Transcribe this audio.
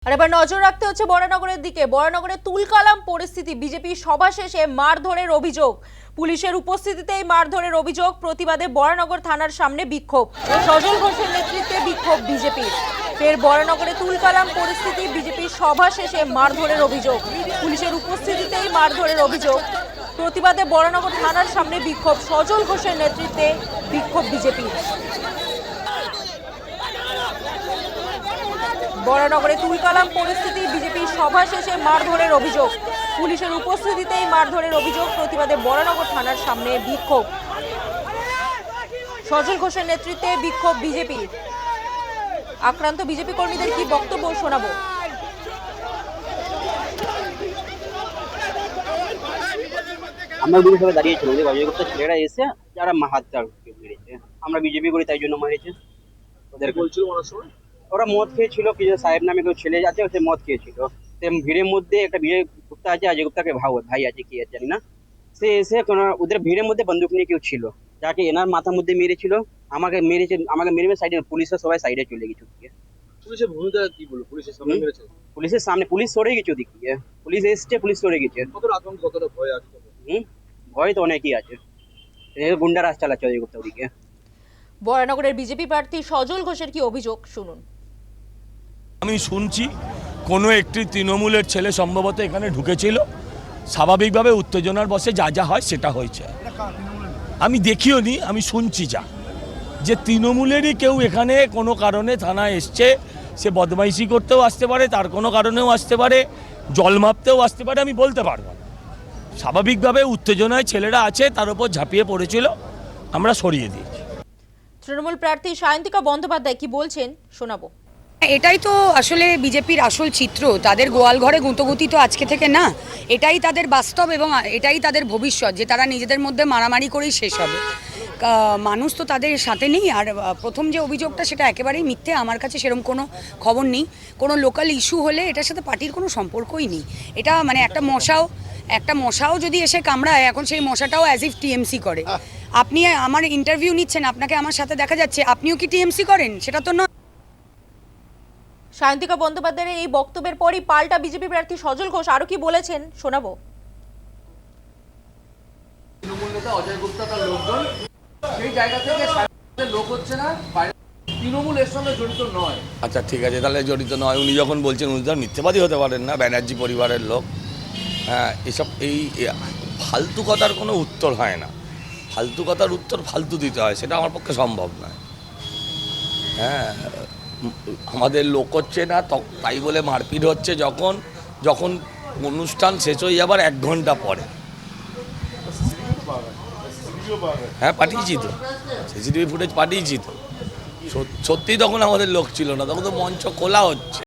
আর এবার নজর রাখতে হচ্ছে বরানগরের দিকে। বরানগরে তুলকালাম পরিস্থিতি, বিজেপি সভা শেষে মারধরের অভিযোগ, পুলিশের উপস্থিতিতেই মারধরের অভিযোগ। প্রতিবাদে বরানগর থানার সামনে বিক্ষোভ, সজল ঘোষের নেতৃত্বে বিক্ষোভ বিজেপির। ফের বরানগরে তুলকালাম পরিস্থিতি, বিজেপির সভা শেষে মারধরের অভিযোগ, পুলিশের উপস্থিতিতেই মারধরের অভিযোগ। প্রতিবাদে বরানগর থানার সামনে বিক্ষোভ, সজল ঘোষের নেতৃত্বে বিক্ষোভ বিজেপির। বরানগরে তুলকালাম পরিস্থিতি, বিজেপির সভা শেষে মারধরের অভিযোগ, পুলিশের উপস্থিতিতেই মারধরের অভিযোগ। প্রতিবাদে বরানগর থানার সামনে বিক্ষোভ, সজল ঘোষের নেতৃত্বে বিক্ষোভ বিজেপির। আক্রান্ত বিজেপি কর্মীদের কি বক্তব্য শোনাবো। আমরা দুটো সবাই দাঁড়িয়েছিল, ওদের অজয় গুপ্তা ছেলেরা এসে যারা হাতটা মেরেছে, আমরা বিজেপি করি তাই জন্য মারেছে। ওদের বলছিল অনেক সময় ওরা মদ খেয়েছিল, কি সাহেব নামে কেউ ছেলে আছে, সে মদ খেয়েছিল। সে ভিড়ের মধ্যে একটা বিজয় গুপ্তা আছে, অজয় গুপ্তাকে ভাই আছে কি আছে জানি না, সে এসে ওদের ভিড়ের মধ্যে বন্দুক নিয়ে কেউ ছিল, যাকে এনার মাথার মধ্যে মেরেছিল, আমাকে মেরে সাইডে, পুলিশের সবাই সাইডে চলে গেছে। পুলিশের ভূমিকা কি বলবো? পুলিশের সামনে মেরেছে, পুলিশের সামনে পুলিশ সরে গেছে, ওদিক দিয়ে পুলিশ এসছে, পুলিশ সরে গেছে। কতটা আতঙ্ক, কতটা ভয় আছে? ভয় তো অনেকই আছে, গুন্ডা রাজ চালাচ্ছে অজয় গুপ্তা ওদিকে। বরানগরের বিজেপি প্রার্থী সজল ঘোষের কি অভিযোগ শুনুন। আমি শুনছি কোনো একটি তৃণমূলের ছেলে সম্ভবত এখানে ঢুকেছিল, স্বাভাবিকভাবে উত্তেজনার বশে যা যা হয় সেটা হয়েছে। আমি দেখিও নি, আমি শুনছি যা, যে তৃণমূলেরই কেউ এখানে কোনো কারণে থানায় এসছে, সে বদমাইশি করতেও আসতে পারে, তার কোনো কারণেও আসতে পারে, জল মাপতেও আসতে পারে, আমি বলতে পারবো না। স্বাভাবিকভাবে উত্তেজনায় ছেলেরা আছে, তার উপর ঝাঁপিয়ে পড়েছিল, আমরা সরিয়ে দিয়েছি। তৃণমূল প্রার্থী সায়ন্তিকা বন্দ্যোপাধ্যায় কি বলছেন শোনাবো। এটাই তো আসলে বিজেপির আসল চিত্র, তাদের গোয়াল ঘরে গুঁতোগুতি তো আজকে থেকে না, এটাই তাদের বাস্তব এবং এটাই তাদের ভবিষ্যৎ, যে তারা নিজেদের মধ্যে মারামারি করেই শেষ হবে। মানুষ তো তাদের সাথে নেই। আর প্রথম যে অভিযোগটা সেটা একেবারেই মিথ্যে, আমার কাছে সেরকম কোনো খবর নেই। কোনো লোকাল ইস্যু হলে এটার সাথে পার্টির কোনো সম্পর্কই নেই। এটা মানে একটা মশাও যদি এসে কামড়ায়, এখন সেই মশাটাও অ্যাজ ইফ টিএমসি করে। আপনি আমার ইন্টারভিউ নিচ্ছেন, আপনাকে আমার সাথে দেখা যাচ্ছে, আপনিও কি টিএমসি করেন? সেটা তো নয়। সায়ন্তিকা বন্দ্যোপাধ্যায়ের এই বক্তব্যের পরই পাল্টা বিজেপি প্রার্থী সজল ঘোষ আরো কি বলেছেন শোনাবো। তৃণমূল নেতা অজয় গুপ্তা তার লোকজন সেই জায়গা থেকে লোক হচ্ছে না, তৃণমূল এর সঙ্গে জড়িত নয়। আচ্ছা ঠিক আছে, তাহলে জড়িত নয়। উনি যখন বলছেন, উনি তো মিথ্যাবাদী হতে পারেন না, ব্যানার্জি পরিবারের লোক। হ্যাঁ, এসব এই ফালতু কথার কোনো উত্তর হয় না, ফালতু কথার উত্তর ফালতু দিতে হয়, সেটা আমার পক্ষে সম্ভব নয়। হ্যাঁ, আমাদের লোক হচ্ছে না তাই বলে মারপিট হচ্ছে, যখন অনুষ্ঠান শেষ হয়ে যাবার 1 ঘন্টা পরে। হ্যাঁ, পাঠিয়েছি তো, সিসিটিভি ফুটেজ পাঠিয়েছি তো। সত্যি তখন আমাদের লোক ছিল না, তখন তো মঞ্চ খোলা হচ্ছে।